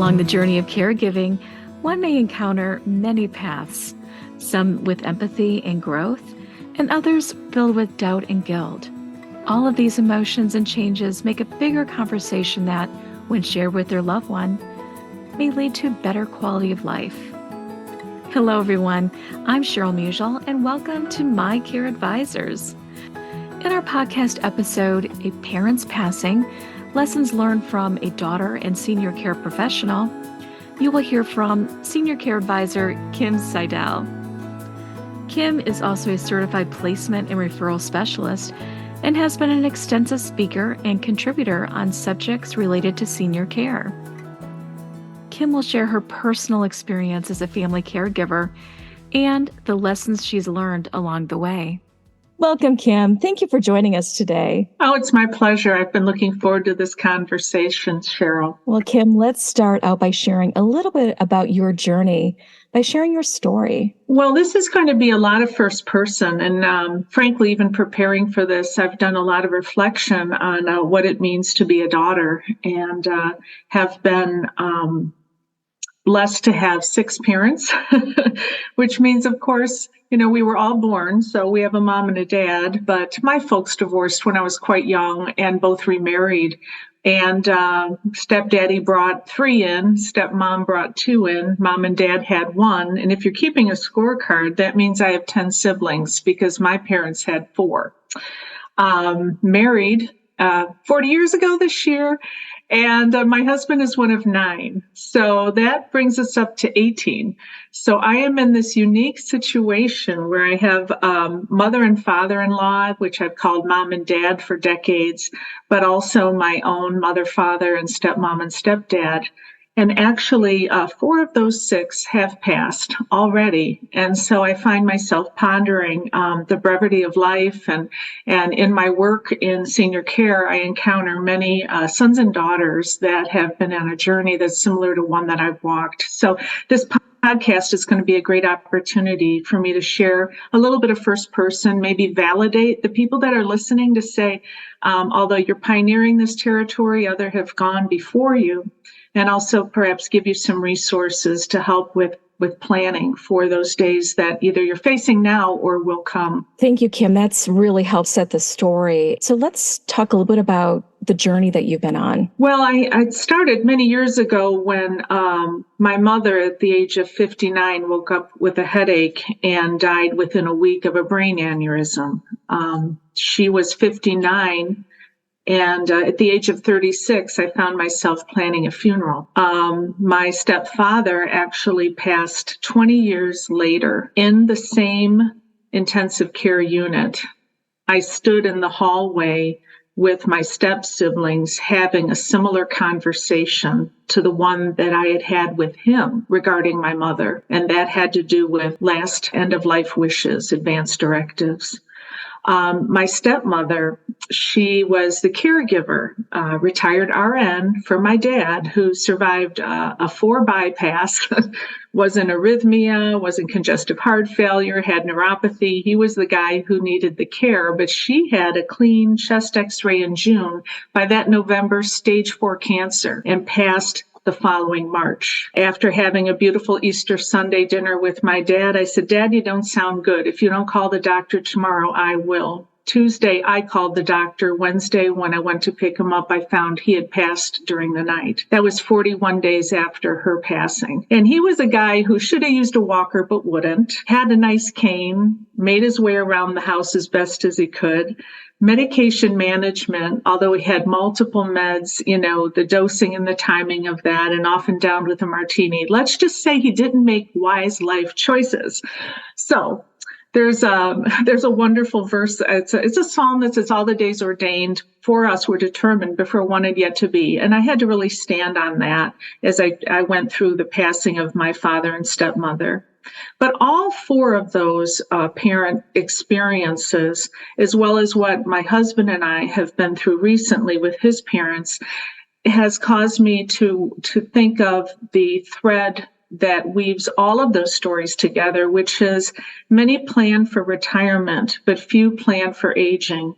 Along the journey of caregiving, one may encounter many paths, some with empathy and growth, and others filled with doubt and guilt. All of these emotions and changes make a bigger conversation that, when shared with their loved one, may lead to a better quality of life. Hello, everyone. I'm Cheryl Musial, and welcome to My Care Advisors. In our podcast episode, A Parent's Passing, Lessons Learned from a Daughter and Senior Care Professional, you will hear from Senior Care Advisor Kim Seidel. Kim is also a certified placement and referral specialist and has been an extensive speaker and contributor on subjects related to senior care. Kim will share her personal experience as a family caregiver and the lessons she's learned along the way. Welcome, Kim. Thank you for joining us today. Oh, it's my pleasure. I've been looking forward to this conversation, Cheryl. Well, Kim, let's start out by sharing a little bit about your journey, by sharing your story. Well, this is going to be a lot of first person. And frankly, even preparing for this, I've done a lot of reflection on what it means to be a daughter and have been blessed to have 6 parents, which means, of course, we were all born, so we have a mom and a dad, but my folks divorced when I was quite young and both remarried. And stepdaddy brought 3 in, stepmom brought 2 in, mom and dad had 1. And if you're keeping a scorecard, that means I have 10 siblings because my parents had 4. Married 40 years ago this year. And my husband is one of 9. So that brings us up to 18. So I am in this unique situation where I have mother and father-in-law, which I've called mom and dad for decades, but also my own mother, father, and stepmom and stepdad. And actually, 4 of those 6 have passed already. And so I find myself pondering the brevity of life. And in my work in senior care, I encounter many sons and daughters that have been on a journey that's similar to one that I've walked. So this podcast is going to be a great opportunity for me to share a little bit of first person, maybe validate the people that are listening to say, although you're pioneering this territory, others have gone before you. And also perhaps give you some resources to help with planning for those days that either you're facing now or will come. Thank you, Kim. That's really helped set the story. So let's talk a little bit about the journey that you've been on. Well, I started many years ago when my mother at the age of 59 woke up with a headache and died within a week of a brain aneurysm. She was 59. And at the age of 36, I found myself planning a funeral. My stepfather actually passed 20 years later in the same intensive care unit. I stood in the hallway with my step siblings having a similar conversation to the one that I had with him regarding my mother. And that had to do with last end of life wishes, advance directives. My stepmother, she was the caregiver, retired RN for my dad, who survived a 4 bypass, was in arrhythmia, was in congestive heart failure, had neuropathy. He was the guy who needed the care, but she had a clean chest x-ray in June. By that November, stage 4 cancer, and passed the following March. After having a beautiful Easter Sunday dinner with my dad, I said, "Dad, you don't sound good. If you don't call the doctor tomorrow, I will." Tuesday, I called the doctor. Wednesday, when I went to pick him up, I found he had passed during the night. That was 41 days after her passing. And he was a guy who should have used a walker but wouldn't, had a nice cane, made his way around the house as best as he could. Medication management, although he had multiple meds, the dosing and the timing of that, and often down with a martini. Let's just say he didn't make wise life choices. So there's a wonderful verse. It's a psalm that says, "All the days ordained for us were determined before one had yet to be." And I had to really stand on that as I went through the passing of my father and stepmother. But all 4 of those parent experiences, as well as what my husband and I have been through recently with his parents, has caused me to think of the thread that weaves all of those stories together, which is many plan for retirement, but few plan for aging.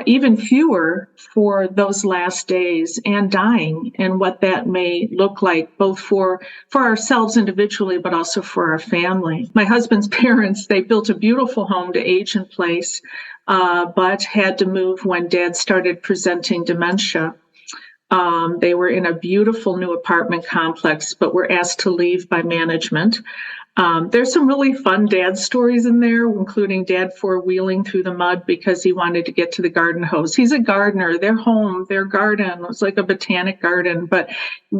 even fewer for those last days and dying, and what that may look like both for ourselves individually, but also for our family. My husband's parents, they built a beautiful home to age in place, but had to move when Dad started presenting dementia. They were in a beautiful new apartment complex, but were asked to leave by management. There's some really fun dad stories in there, including Dad four-wheeling through the mud because he wanted to get to the garden hose. He's a gardener. Their home, their garden was like a botanic garden, but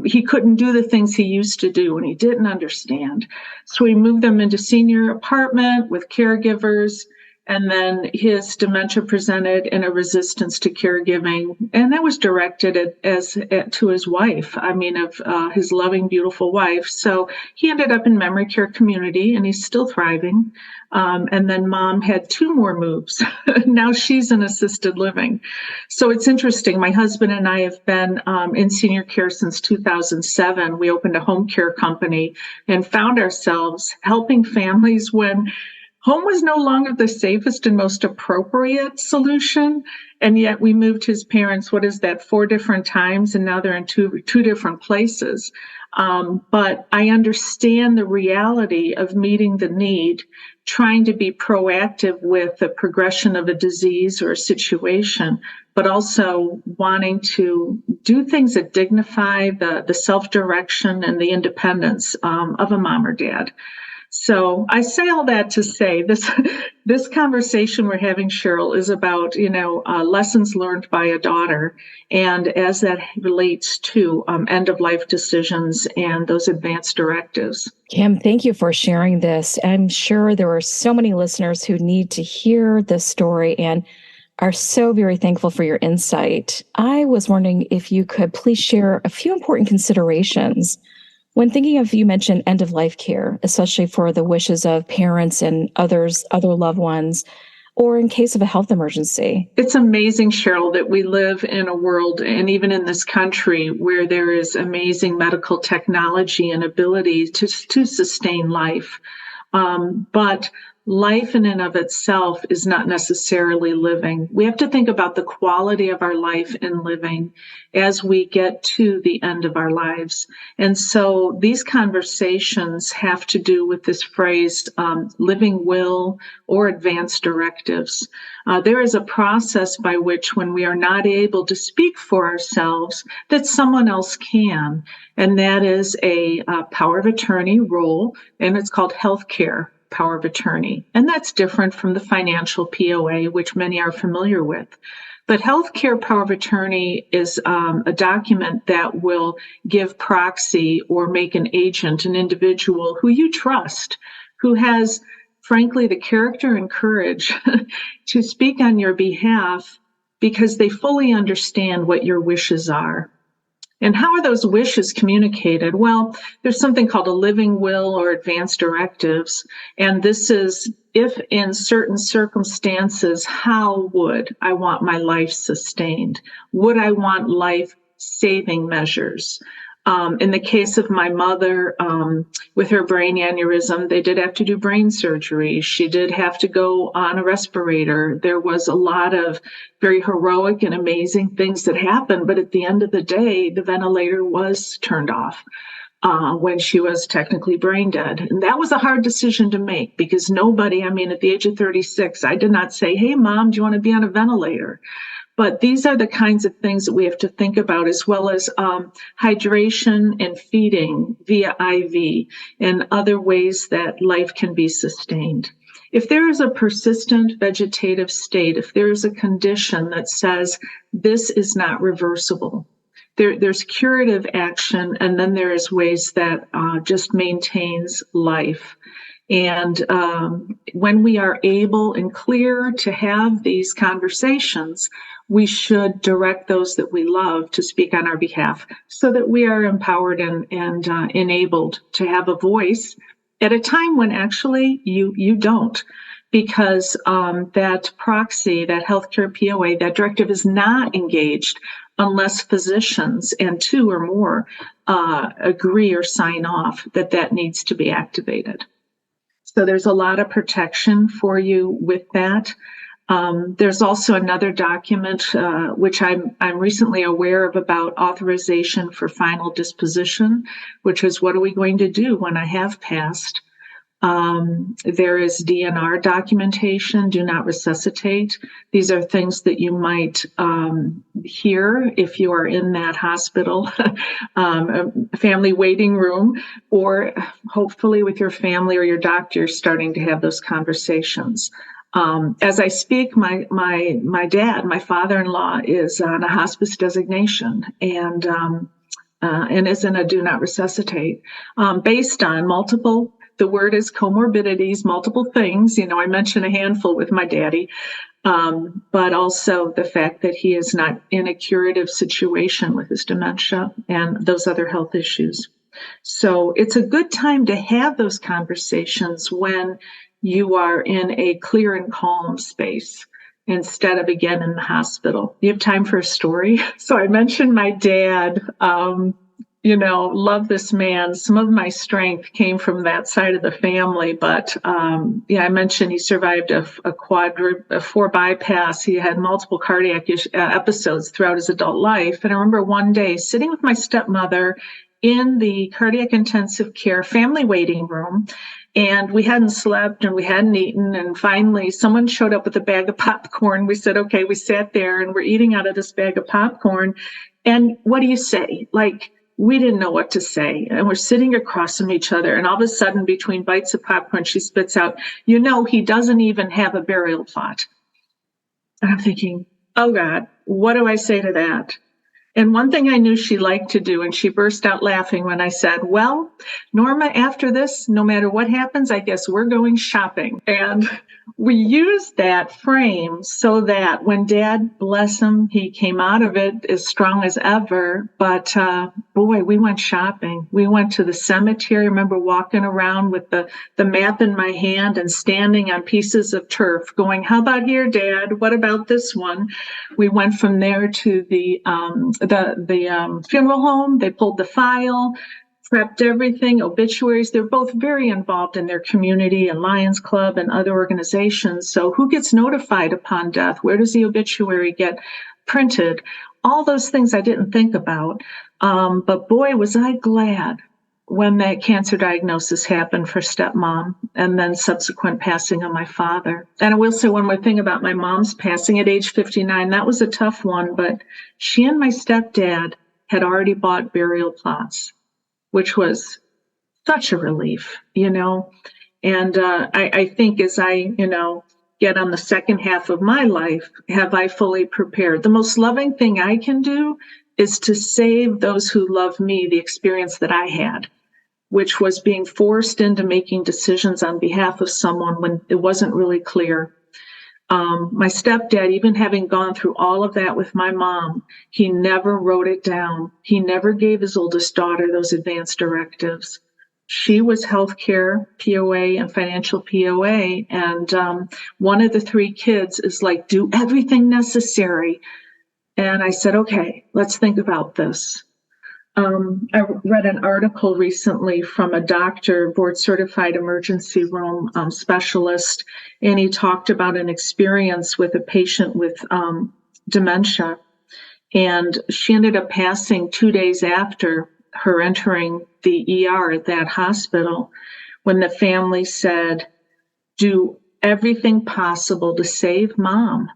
he couldn't do the things he used to do, and he didn't understand. So we moved them into senior apartment with caregivers. And then his dementia presented in a resistance to caregiving, and that was directed to his wife. I mean, of his loving, beautiful wife. So he ended up in memory care community, and he's still thriving. And then Mom had two more moves. Now she's in assisted living. So it's interesting. My husband and I have been in senior care since 2007. We opened a home care company and found ourselves helping families when home was no longer the safest and most appropriate solution. And yet we moved his parents, 4 different times, and now they're in two different places. But I understand the reality of meeting the need, trying to be proactive with the progression of a disease or a situation, but also wanting to do things that dignify the self-direction and the independence of a mom or dad. So I say all that to say this conversation we're having, Cheryl, is about lessons learned by a daughter, and as that relates to end of life decisions and those advanced directives. Kim, thank you for sharing this. I'm sure there are so many listeners who need to hear this story and are so very thankful for your insight. I was wondering if you could please share a few important considerations when thinking of, you mentioned end-of-life care, especially for the wishes of parents and other loved ones, or in case of a health emergency. It's amazing, Cheryl, that we live in a world, and even in this country, where there is amazing medical technology and ability to sustain life. But life in and of itself is not necessarily living. We have to think about the quality of our life in living as we get to the end of our lives. And so these conversations have to do with this phrase, living will or advanced directives. There is a process by which, when we are not able to speak for ourselves, that someone else can. And that is a power of attorney role, and it's called healthcare power of attorney. And that's different from the financial POA, which many are familiar with. But healthcare power of attorney is a document that will give proxy or make an agent an individual who you trust, who has, frankly, the character and courage to speak on your behalf because they fully understand what your wishes are. And how are those wishes communicated? Well, there's something called a living will or advanced directives. And this is, if in certain circumstances, how would I want my life sustained? Would I want life-saving measures? In the case of my mother, with her brain aneurysm, they did have to do brain surgery. She did have to go on a respirator. There was a lot of very heroic and amazing things that happened, but at the end of the day, the ventilator was turned off when she was technically brain dead. And that was a hard decision to make because nobody, at the age of 36, I did not say, "Hey, Mom, do you want to be on a ventilator?" But these are the kinds of things that we have to think about, as well as hydration and feeding via IV and other ways that life can be sustained. If there is a persistent vegetative state, if there is a condition that says this is not reversible, there's curative action, and then there is ways that just maintains life. And when we are able and clear to have these conversations, we should direct those that we love to speak on our behalf so that we are empowered and enabled to have a voice at a time when actually you don't. Because that proxy, that healthcare POA, that directive is not engaged unless physicians and 2 or more agree or sign off that needs to be activated. So there's a lot of protection for you with that. There's also another document which I'm recently aware of about authorization for final disposition, which is what are we going to do when I have passed? There is DNR documentation, do not resuscitate. These are things that you might hear if you are in that hospital, family waiting room, or hopefully with your family or your doctor starting to have those conversations. As I speak, my dad, my father-in-law, is on a hospice designation and is in a do not resuscitate based on multiple. The word is comorbidities, multiple things. I mentioned a handful with my daddy, but also the fact that he is not in a curative situation with his dementia and those other health issues. So it's a good time to have those conversations when you are in a clear and calm space instead of, again, in the hospital. You have time for a story? So I mentioned my dad. Love this man. Some of my strength came from that side of the family, but I mentioned he survived a 4 bypass. He had multiple cardiac episodes throughout his adult life. And I remember one day sitting with my stepmother in the cardiac intensive care family waiting room, and we hadn't slept and we hadn't eaten. And finally, someone showed up with a bag of popcorn. We said, okay, we sat there and we're eating out of this bag of popcorn. And what do you say? We didn't know what to say. And we're sitting across from each other. And all of a sudden, between bites of popcorn, she spits out, he doesn't even have a burial plot. And I'm thinking, oh God, what do I say to that? And one thing I knew she liked to do, and she burst out laughing when I said, well, Norma, after this, no matter what happens, I guess we're going shopping. And we used that frame so that when Dad, bless him, he came out of it as strong as ever. But boy, we went shopping. We went to the cemetery. I remember walking around with the map in my hand and standing on pieces of turf going, how about here, Dad? What about this one? We went from there to the funeral home. They pulled the file, prepped everything, obituaries. They're both very involved in their community and Lions Club and other organizations. So who gets notified upon death? Where does the obituary get printed? All those things I didn't think about. But boy, was I glad when that cancer diagnosis happened for stepmom and then subsequent passing of my father. And I will say one more thing about my mom's passing at age 59. That was a tough one, but she and my stepdad had already bought burial plots, which was such a relief, And I think as I, get on the second half of my life, have I fully prepared? The most loving thing I can do is to save those who love me the experience that I had, which was being forced into making decisions on behalf of someone when it wasn't really clear. My stepdad, even having gone through all of that with my mom, he never wrote it down. He never gave his oldest daughter those advance directives. She was healthcare, POA, and financial POA. And one of the 3 kids is like, do everything necessary. And I said, okay, let's think about this. I read an article recently from a doctor, board certified emergency room specialist, and he talked about an experience with a patient with dementia. And she ended up passing 2 days after her entering the ER at that hospital, when the family said, do everything possible to save mom.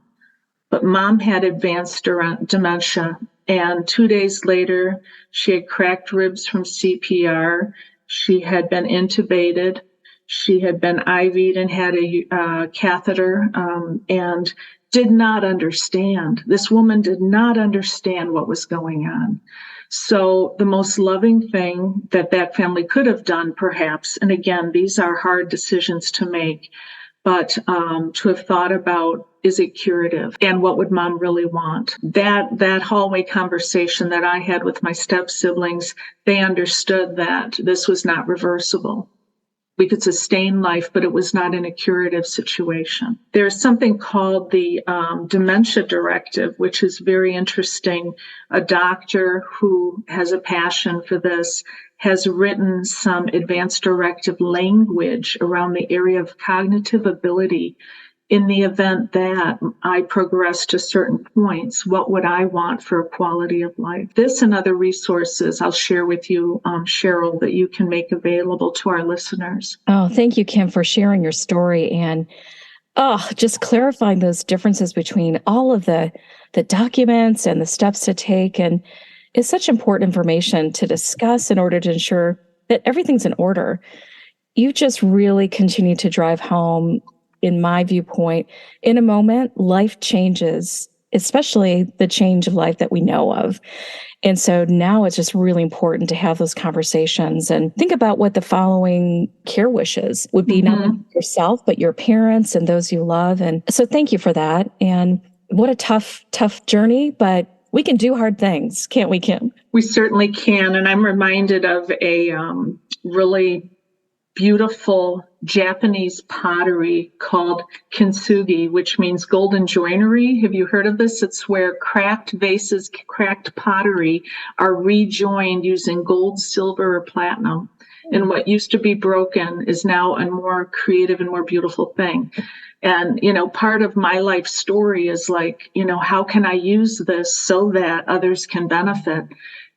But mom had advanced dementia. And 2 days later, she had cracked ribs from CPR. She had been intubated. She had been IV'd and had a catheter and did not understand. This woman did not understand what was going on. So the most loving thing that family could have done, perhaps, and again, these are hard decisions to make, but to have thought about, is it curative? And what would mom really want? That hallway conversation that I had with my step siblings, they understood that this was not reversible. We could sustain life, but it was not in a curative situation. There's something called the dementia directive, which is very interesting. A doctor who has a passion for this has written some advanced directive language around the area of cognitive ability in the event that I progress to certain points, what would I want for a quality of life? This and other resources I'll share with you, Cheryl, that you can make available to our listeners. Oh, thank you, Kim, for sharing your story and just clarifying those differences between all of the documents and the steps to take. And it's such important information to discuss in order to ensure that everything's in order. You just really continue to drive home, in my viewpoint, in a moment, life changes, especially the change of life that we know of. And so now it's just really important to have those conversations and think about what the following care wishes would be, not only yourself, but your parents and those you love. And so thank you for that. And what a tough journey, but we can do hard things, can't we, Kim? We certainly can. And I'm reminded of a really beautiful Japanese pottery called kintsugi, which means golden joinery. Have you heard of this? It's where cracked vases, cracked pottery are rejoined using gold, silver, or platinum. And what used to be broken is now a more creative and more beautiful thing. And, part of my life story is like, how can I use this so that others can benefit?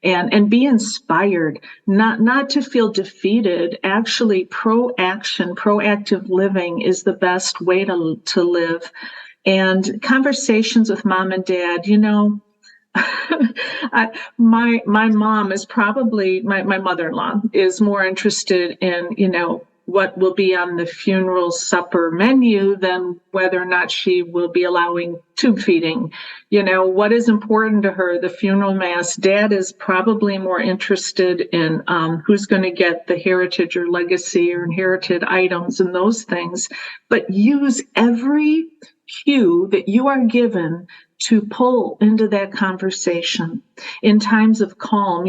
And be inspired, not to feel defeated. Actually, proactive living is the best way to live. And conversations with mom and dad, my mom is probably, my mother-in-law is more interested in, what will be on the funeral supper menu than whether or not she will be allowing tube feeding. What is important to her, the funeral mass. Dad is probably more interested in who's going to get the heritage or legacy or inherited items and those things. But use every cue that you are given to pull into that conversation in times of calm.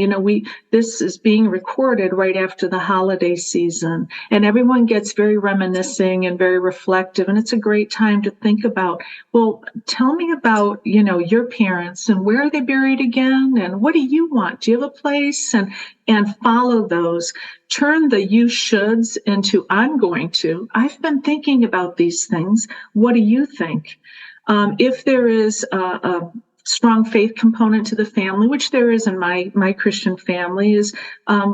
This is being recorded right after the holiday season, and everyone gets very reminiscing and very reflective. And it's a great time to think about, well, tell me about, your parents and where are they buried again? And what do you want? Do you have a place? And follow those. Turn the you shoulds into I'm going to. I've been thinking about these things. What do you think? If there is a strong faith component to the family, which there is in my Christian family, is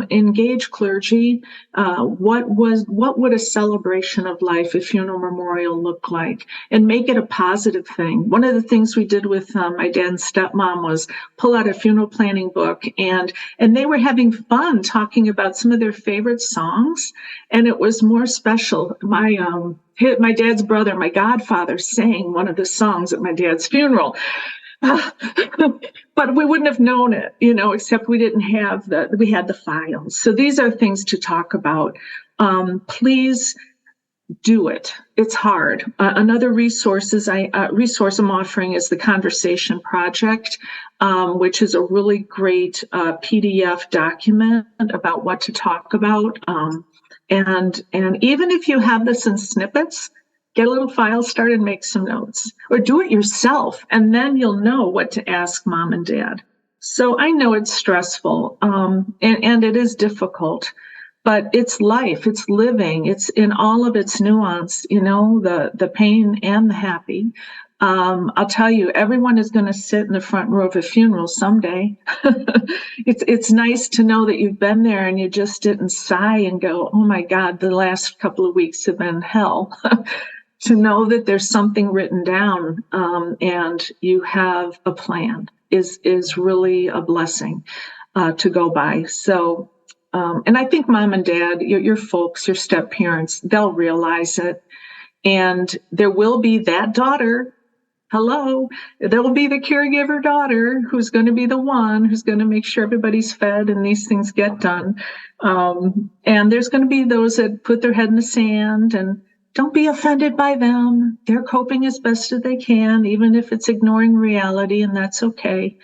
engage clergy. What would a celebration of life, a funeral memorial look like? And make it a positive thing. One of the things we did with my dad and stepmom was pull out a funeral planning book, and they were having fun talking about some of their favorite songs, and it was more special. My dad's brother, my godfather, sang one of the songs at my dad's funeral. But we wouldn't have known it, except we didn't have we had the files. So these are things to talk about. Please do it. It's hard. Another resource I'm offering is the Conversation Project, which is a really great PDF document about what to talk about. And even if you have this in snippets, get a little file started, make some notes, or do it yourself, and then you'll know what to ask mom and dad. So I know it's stressful, and it is difficult, but it's life, it's living, it's in all of its nuance, the pain and the happy. I'll tell you, everyone is going to sit in the front row of a funeral someday. It's nice to know that you've been there and you just didn't sigh and go, oh my God, the last couple of weeks have been hell. To know that there's something written down and you have a plan is really a blessing to go by. So, and I think mom and dad, your folks, your step parents, they'll realize it. And there will be that daughter. Hello, there will be the caregiver daughter who's going to be the one who's going to make sure everybody's fed and these things get done. And there's going to be those that put their head in the sand, and don't be offended by them. They're coping as best as they can, even if it's ignoring reality, and that's okay.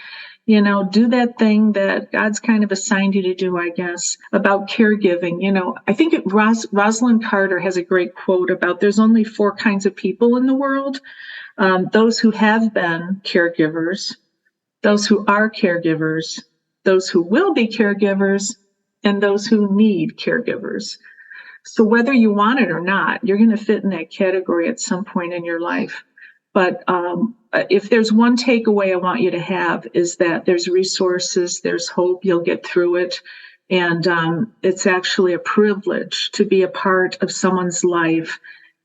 Do that thing that God's kind of assigned you to do, I guess, about caregiving. I think Rosalind Carter has a great quote about there's only 4 kinds of people in the world. Those who have been caregivers, those who are caregivers, those who will be caregivers, and those who need caregivers. So whether you want it or not, you're going to fit in that category at some point in your life. But if there's one takeaway I want you to have is that there's resources, there's hope, you'll get through it. And it's actually a privilege to be a part of someone's life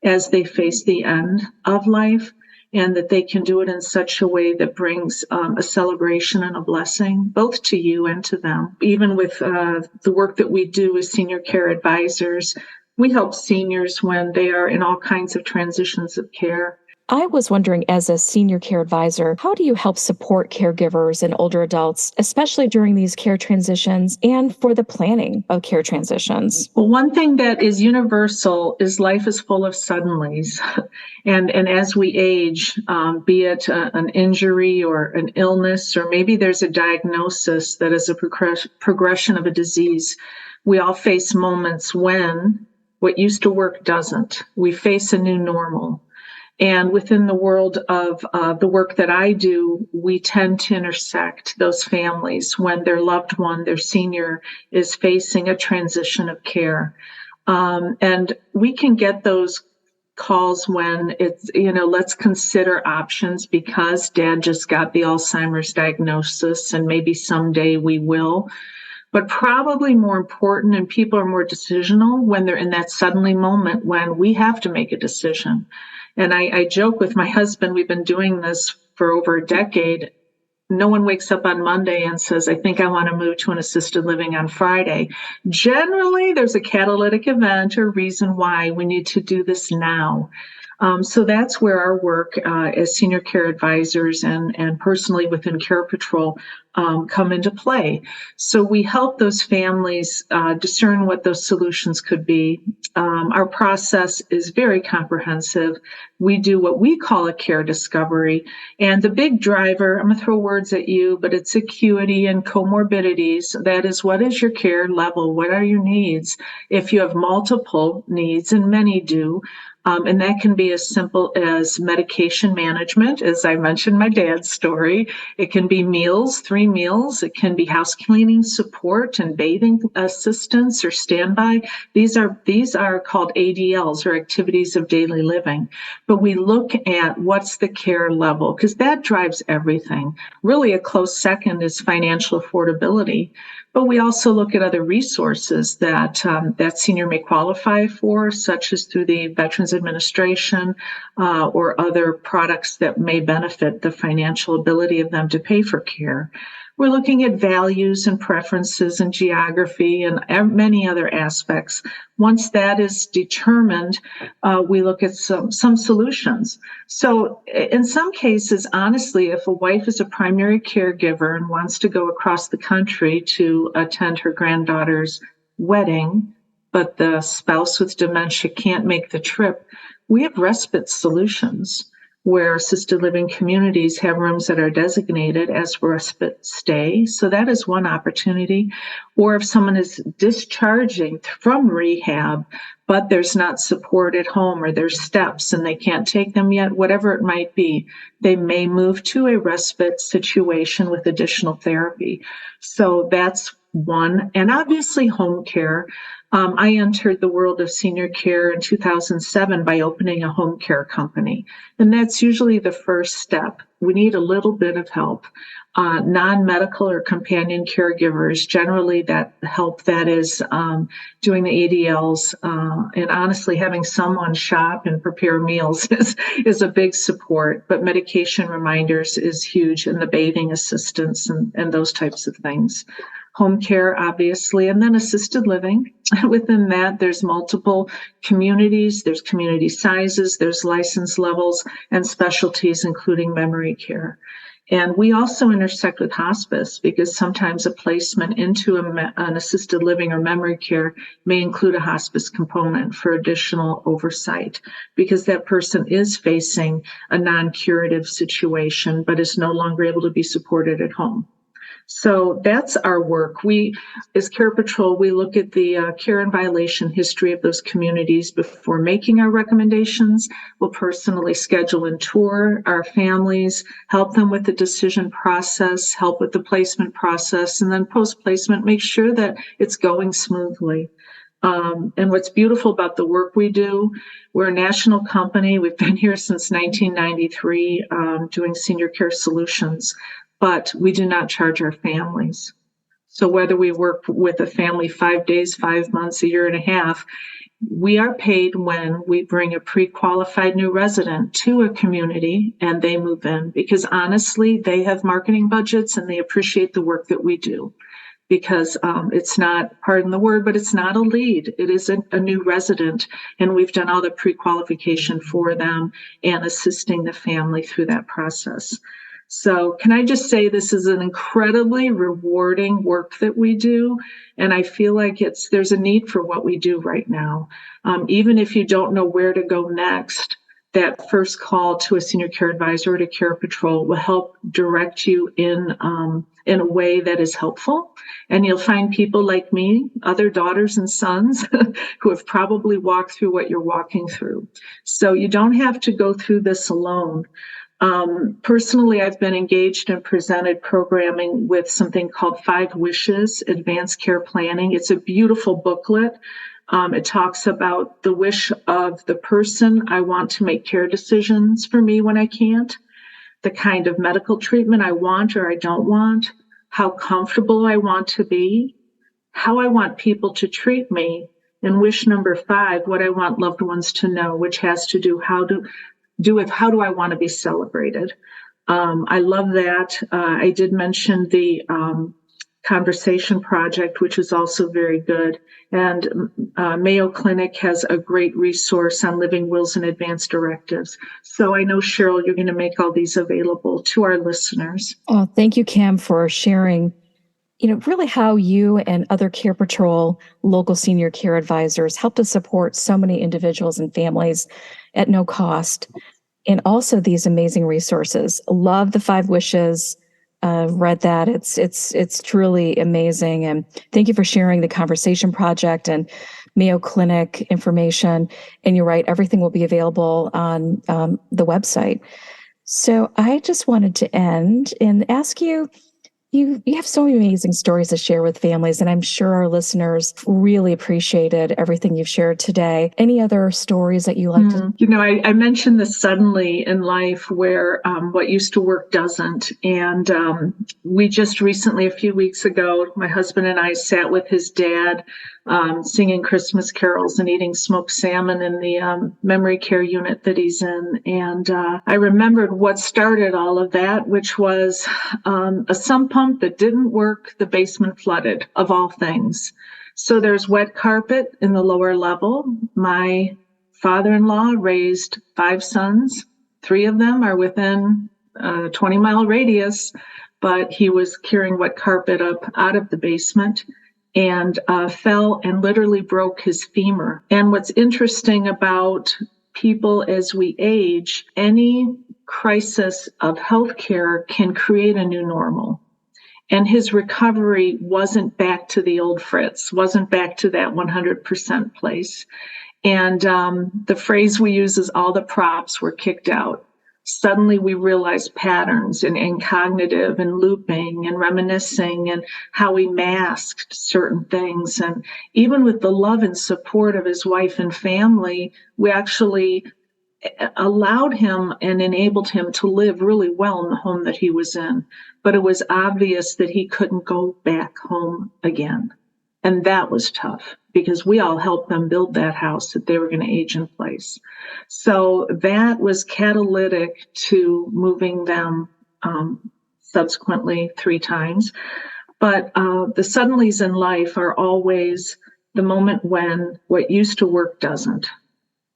as they face the end of life, and that they can do it in such a way that brings a celebration and a blessing, both to you and to them. Even with the work that we do as senior care advisors, we help seniors when they are in all kinds of transitions of care. I was wondering, as a senior care advisor, how do you help support caregivers and older adults, especially during these care transitions and for the planning of care transitions? Well, one thing that is universal is life is full of suddenlies. And as we age, be it an injury or an illness, or maybe there's a diagnosis that is a progression of a disease, we all face moments when what used to work doesn't. We face a new normal. And within the world of the work that I do, we tend to intersect those families when their loved one, their senior, is facing a transition of care. And we can get those calls when it's, let's consider options because dad just got the Alzheimer's diagnosis and maybe someday we will. But probably more important, and people are more decisional when they're in that suddenly moment when we have to make a decision. And I joke with my husband, we've been doing this for over a decade. No one wakes up on Monday and says, I think I want to move to an assisted living on Friday. Generally, there's a catalytic event or reason why we need to do this now. So that's where our work as senior care advisors and personally within Care Patrol come into play. So we help those families discern what those solutions could be. Our process is very comprehensive. We do what we call a care discovery. And the big driver, I'm going to throw words at you, but it's acuity and comorbidities. That is, what is your care level? What are your needs? If you have multiple needs, and many do, and that can be as simple as medication management, as I mentioned my dad's story. It can be meals, 3 meals. It can be house cleaning support and bathing assistance or standby. These are called ADLs, or activities of daily living. But we look at what's the care level, because that drives everything. Really, a close second is financial affordability. But we also look at other resources that that senior may qualify for, such as through the Veterans Administration or other products that may benefit the financial ability of them to pay for care. We're looking at values and preferences and geography and many other aspects. Once that is determined, we look at some solutions. So in some cases, honestly, if a wife is a primary caregiver and wants to go across the country to attend her granddaughter's wedding, but the spouse with dementia can't make the trip, we have respite solutions where assisted living communities have rooms that are designated as respite stay. So that is one opportunity. Or if someone is discharging from rehab, but there's not support at home or there's steps and they can't take them yet, whatever it might be, they may move to a respite situation with additional therapy. So that's one. And obviously home care. I entered the world of senior care in 2007 by opening a home care company. And that's usually the first step. We need a little bit of help. Non-medical or companion caregivers, generally that help that is doing the ADLs, and honestly having someone shop and prepare meals is a big support. But medication reminders is huge, and the bathing assistance and those types of things. Home care, obviously, and then assisted living. Within that, there's multiple communities, there's community sizes, there's license levels and specialties, including memory care. And we also intersect with hospice because sometimes a placement into an assisted living or memory care may include a hospice component for additional oversight because that person is facing a non-curative situation but is no longer able to be supported at home. So that's our work. We, as Care Patrol, we look at the care and violation history of those communities before making our recommendations. We'll personally schedule and tour our families, help them with the decision process, help with the placement process, and then post-placement, make sure that it's going smoothly. And what's beautiful about the work we do, we're a national company. We've been here since 1993, doing senior care solutions, but we do not charge our families. So whether we work with a family 5 days, 5 months, a year and a half, we are paid when we bring a pre-qualified new resident to a community and they move in, because honestly, they have marketing budgets and they appreciate the work that we do, because it's not, pardon the word, but it's not a lead. It is a new resident, and we've done all the pre-qualification for them and assisting the family through that process. So can I just say this is an incredibly rewarding work that we do, and I feel like there's a need for what we do right now. Even if you don't know where to go next, that first call to a senior care advisor or to Care Patrol will help direct you in a way that is helpful. And you'll find people like me, other daughters and sons who have probably walked through what you're walking through. So you don't have to go through this alone. Personally, I've been engaged and presented programming with something called 5 Wishes, Advanced Care Planning. It's a beautiful booklet. It talks about the wish of the person. I want to make care decisions for me when I can't, the kind of medical treatment I want or I don't want, how comfortable I want to be, how I want people to treat me, and wish number 5, what I want loved ones to know, which has to do how do I want to be celebrated. I love that. I did mention the Conversation Project, which is also very good. And Mayo Clinic has a great resource on living wills and advance directives. So I know, Cheryl, you're going to make all these available to our listeners. Oh, thank you, Kim, for sharing, really how you and other Care Patrol local senior care advisors help to support so many individuals and families at no cost. And also these amazing resources. Love the 5 Wishes. Read that. It's truly amazing. And thank you for sharing the Conversation Project and Mayo Clinic information. And you're right, everything will be available on the website. So I just wanted to end and ask you, you have so many amazing stories to share with families, and I'm sure our listeners really appreciated everything you've shared today. Any other stories that you like to? I mentioned this suddenly in life where what used to work doesn't. And we just recently, a few weeks ago, my husband and I sat with his dad singing Christmas carols and eating smoked salmon in the memory care unit that he's in. And I remembered what started all of that, which was a sump pump that didn't work. The basement flooded, of all things. So there's wet carpet in the lower level. My father-in-law raised 5 sons. 3 of them are within a 20-mile radius, but he was carrying wet carpet up out of the basement and fell and literally broke his femur. And what's interesting about people as we age, any crisis of healthcare can create a new normal. And his recovery wasn't back to the old Fritz, wasn't back to that 100% place. And the phrase we use is all the props were kicked out. Suddenly we realized patterns and cognitive and looping and reminiscing and how we masked certain things. And even with the love and support of his wife and family, we actually allowed him and enabled him to live really well in the home that he was in. But it was obvious that he couldn't go back home again. And that was tough because we all helped them build that house that they were going to age in place. So that was catalytic to moving them subsequently 3 times. But the suddenlies in life are always the moment when what used to work doesn't.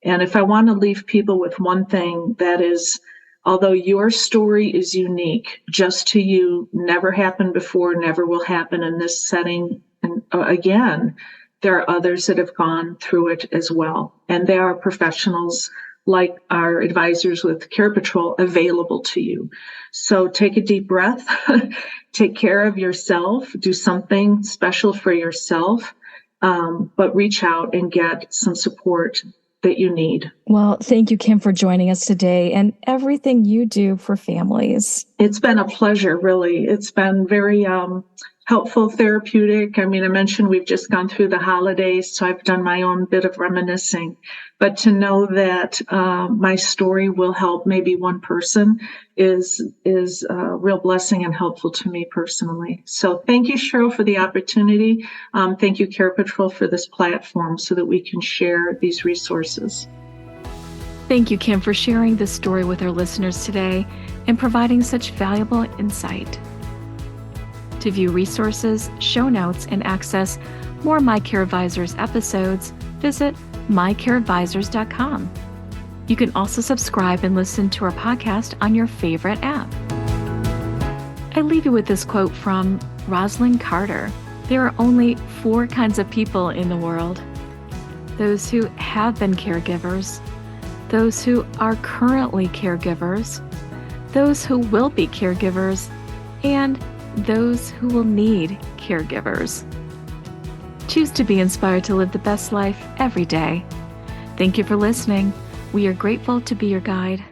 And if I want to leave people with one thing, that is, although your story is unique, just to you, never happened before, never will happen in this setting. And again, there are others that have gone through it as well. And there are professionals like our advisors with Care Patrol available to you. So take a deep breath, take care of yourself, do something special for yourself, but reach out and get some support that you need. Well, thank you, Kim, for joining us today and everything you do for families. It's been a pleasure, really. It's been very helpful, therapeutic. I mean, I mentioned we've just gone through the holidays, so I've done my own bit of reminiscing. But to know that my story will help maybe one person is a real blessing and helpful to me personally. So thank you, Cheryl, for the opportunity. Thank you, Care Patrol, for this platform so that we can share these resources. Thank you, Kim, for sharing this story with our listeners today and providing such valuable insight. To view resources, show notes, and access more My Care Advisors episodes, visit mycareadvisors.com. You can also subscribe and listen to our podcast on your favorite app. I leave you with this quote from Rosalind Carter. There are only 4 kinds of people in the world: those who have been caregivers, those who are currently caregivers, those who will be caregivers, and those who will need caregivers. Choose to be inspired to live the best life every day. Thank you for listening. We are grateful to be your guide.